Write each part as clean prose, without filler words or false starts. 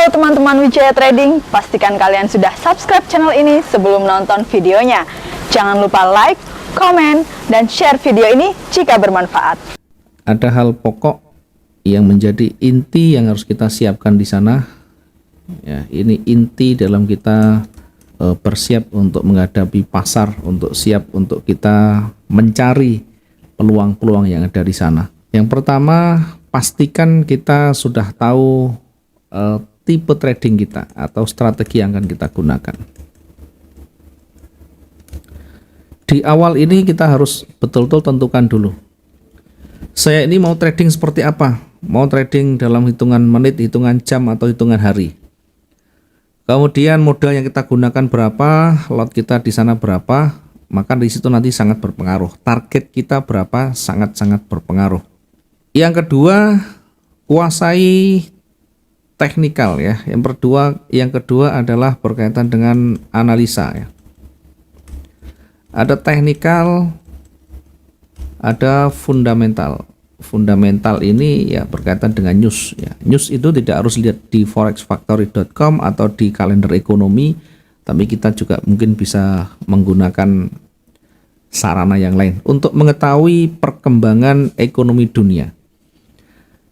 Halo teman-teman Wijaya Trading, pastikan kalian sudah subscribe channel ini sebelum nonton videonya. Jangan lupa like, komen, dan share video ini jika bermanfaat. Ada hal pokok yang menjadi inti yang harus kita siapkan di sana. Ya, ini inti dalam kita bersiap untuk menghadapi pasar, untuk siap untuk kita mencari peluang-peluang yang ada di sana. Yang pertama, pastikan kita sudah tahu tipe trading kita atau strategi yang akan kita gunakan. Di awal ini kita harus betul-betul tentukan dulu. Saya ini mau trading seperti apa? Mau trading dalam hitungan menit, hitungan jam, atau hitungan hari? Kemudian modal yang kita gunakan berapa, lot kita di sana berapa, maka di situ nanti sangat berpengaruh. Target kita berapa sangat-sangat berpengaruh. Yang kedua, kuasai teknikal ya. Yang kedua adalah berkaitan dengan analisa ya. Ada teknikal, ada fundamental. Fundamental ini ya berkaitan dengan news ya. News itu tidak harus lihat di forexfactory.com atau di kalender ekonomi, tapi kita juga mungkin bisa menggunakan sarana yang lain untuk mengetahui perkembangan ekonomi dunia.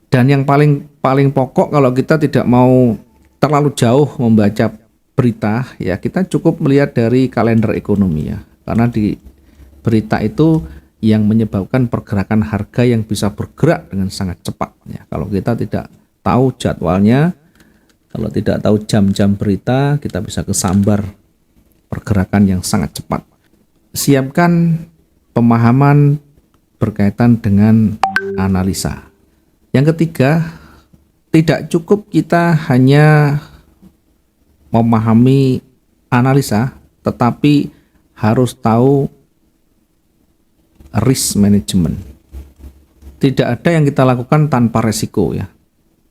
Dan yang paling pokok, kalau kita tidak mau terlalu jauh membaca berita ya, kita cukup melihat dari kalender ekonomi ya, karena di berita itu yang menyebabkan pergerakan harga yang bisa bergerak dengan sangat cepat ya. Kalau kita tidak tahu jadwalnya, kalau tidak tahu jam-jam berita, kita bisa kesambar pergerakan yang sangat cepat. Siapkan pemahaman berkaitan dengan analisa. Yang ketiga, tidak cukup kita hanya memahami analisa, tetapi harus tahu risk management. Tidak ada yang kita lakukan tanpa resiko ya,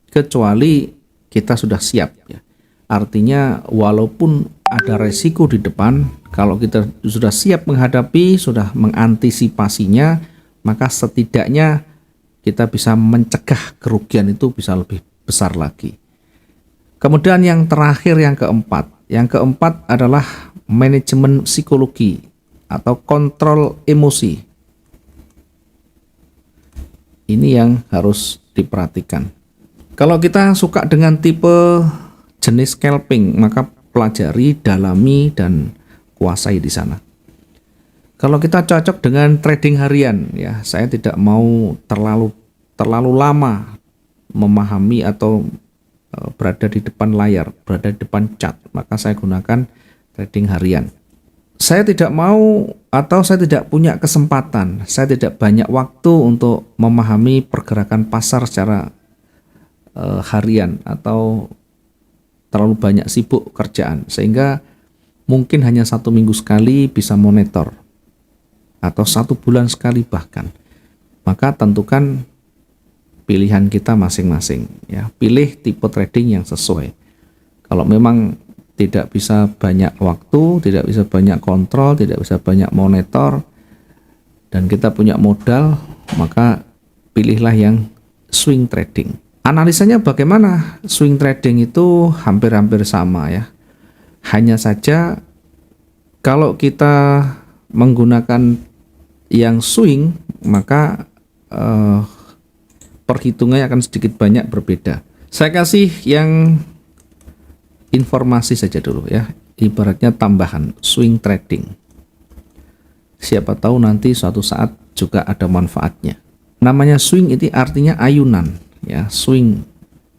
kecuali kita sudah siap ya. Artinya walaupun ada resiko di depan, kalau kita sudah siap menghadapi, sudah mengantisipasinya, maka setidaknya kita bisa mencegah kerugian itu bisa lebih besar lagi. Kemudian yang terakhir, yang keempat adalah manajemen psikologi atau kontrol emosi. Ini yang harus diperhatikan. Kalau kita suka dengan tipe jenis scalping, maka pelajari, dalami, dan kuasai di sana. Kalau kita cocok dengan trading harian, ya saya tidak mau terlalu lama memahami atau berada di depan layar, berada di depan chart, maka saya gunakan trading harian. Saya tidak mau atau saya tidak punya kesempatan, saya tidak banyak waktu untuk memahami pergerakan pasar secara harian atau terlalu banyak sibuk kerjaan, sehingga mungkin hanya 1 minggu sekali bisa monitor atau 1 bulan sekali bahkan. Maka tentukan pilihan kita masing-masing ya, pilih tipe trading yang sesuai. Kalau memang tidak bisa banyak waktu, tidak bisa banyak kontrol, tidak bisa banyak monitor, dan kita punya modal, maka pilihlah yang swing trading. Analisanya bagaimana? Swing trading itu hampir-hampir sama ya. Hanya saja kalau kita menggunakan yang swing, maka perhitungannya akan sedikit banyak berbeda. Saya kasih yang informasi saja dulu ya, ibaratnya tambahan swing trading. Siapa tahu nanti suatu saat juga ada manfaatnya. Namanya swing itu artinya ayunan ya, swing.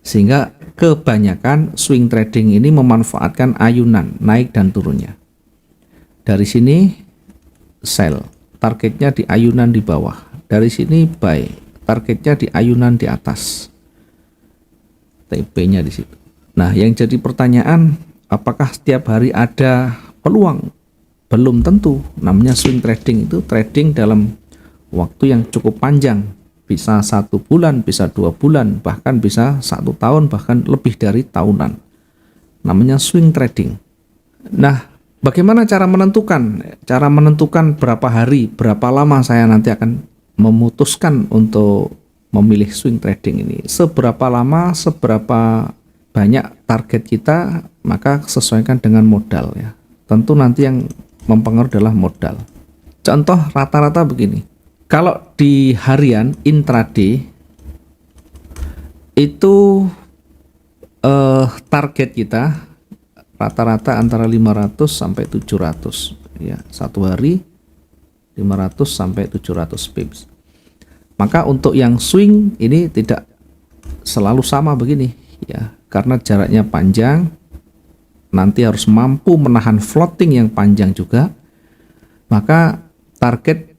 Sehingga kebanyakan swing trading ini memanfaatkan ayunan naik dan turunnya. Dari sini sell, targetnya di ayunan di bawah. Dari sini buy, targetnya di ayunan di atas. TP-nya di situ. Nah, yang jadi pertanyaan, apakah setiap hari ada peluang? Belum tentu. Namanya swing trading itu trading dalam waktu yang cukup panjang. Bisa 1 bulan, bisa 2 bulan, bahkan bisa 1 tahun, bahkan lebih dari tahunan. Namanya swing trading. Nah, bagaimana cara menentukan? Cara menentukan berapa hari, berapa lama saya nanti akan memutuskan untuk memilih swing trading ini. Seberapa lama, seberapa banyak target kita, maka sesuaikan dengan modal ya. Tentu nanti yang mempengaruhi adalah modal. Contoh rata-rata begini. Kalau di harian intraday itu target kita rata-rata antara 500 sampai 700 ya. Satu hari 500 sampai 700 pips. Maka untuk yang swing ini tidak selalu sama begini ya, karena jaraknya panjang, nanti harus mampu menahan floating yang panjang juga. Maka target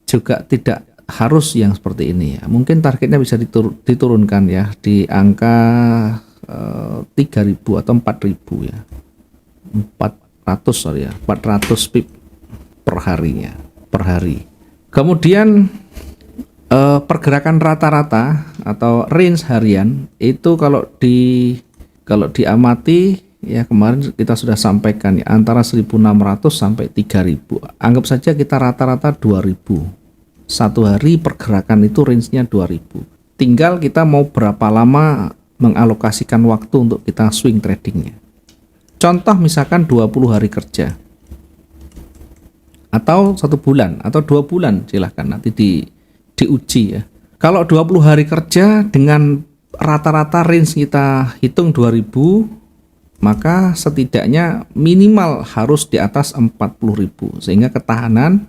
juga tidak harus yang seperti ini ya. Mungkin targetnya bisa diturunkan ya di angka 3.000 atau 4.000 ya. 400 pip per harinya, per hari. Kemudian pergerakan rata-rata atau range harian itu kalau diamati ya, kemarin kita sudah sampaikan ya, antara 1.600 sampai 3.000. Anggap saja kita rata-rata 2.000. Satu hari pergerakan itu range-nya 2.000. Tinggal kita mau berapa lama mengalokasikan waktu untuk kita swing tradingnya. Contoh misalkan 20 hari kerja atau 1 bulan atau 2 bulan, silahkan nanti diuji ya. Kalau 20 hari kerja dengan rata-rata range kita hitung 2.000, maka setidaknya minimal harus di atas 40.000 sehingga ketahanan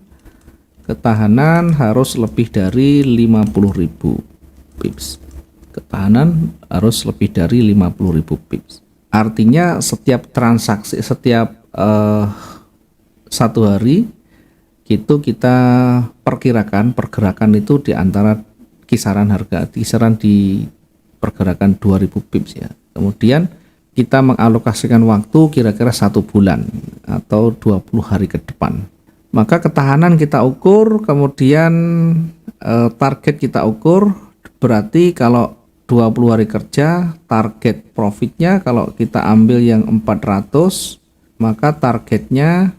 harus lebih dari 50.000 pips. Ketahanan harus lebih dari 50.000 pips. Artinya setiap transaksi, setiap satu hari itu kita perkirakan pergerakan itu di antara kisaran di pergerakan 2000 pips ya. Kemudian kita mengalokasikan waktu kira-kira 1 bulan atau 20 hari ke depan. Maka ketahanan kita ukur, kemudian target kita ukur. Berarti kalau 20 hari kerja, target profitnya kalau kita ambil yang 400, maka targetnya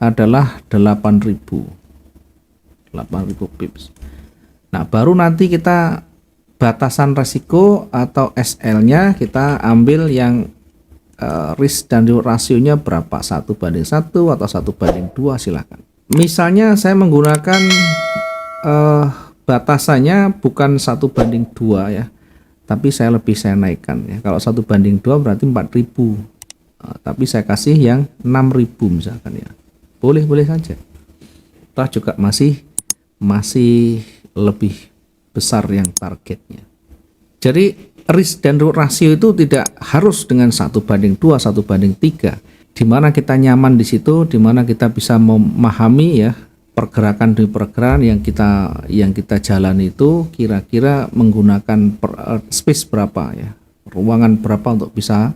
adalah 8.000 pips. Nah, baru nanti kita batasan resiko atau SL-nya kita ambil yang risk dan rasionya berapa, 1:1 atau 1:2, silakan. Misalnya saya menggunakan batasannya bukan 1:2 ya, tapi saya naikkan ya. Kalau 1:2 berarti 4.000, tapi saya kasih yang 6.000 misalkan ya. Boleh saja. Toh juga masih lebih besar yang targetnya. Jadi risk dan rasio itu tidak harus dengan 1:2, 1:3. Di mana kita nyaman di situ, di mana kita bisa memahami ya pergerakan demi pergerakan yang kita jalani itu kira-kira menggunakan space berapa ya, ruangan berapa untuk bisa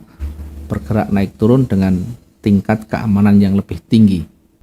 bergerak naik turun dengan tingkat keamanan yang lebih tinggi.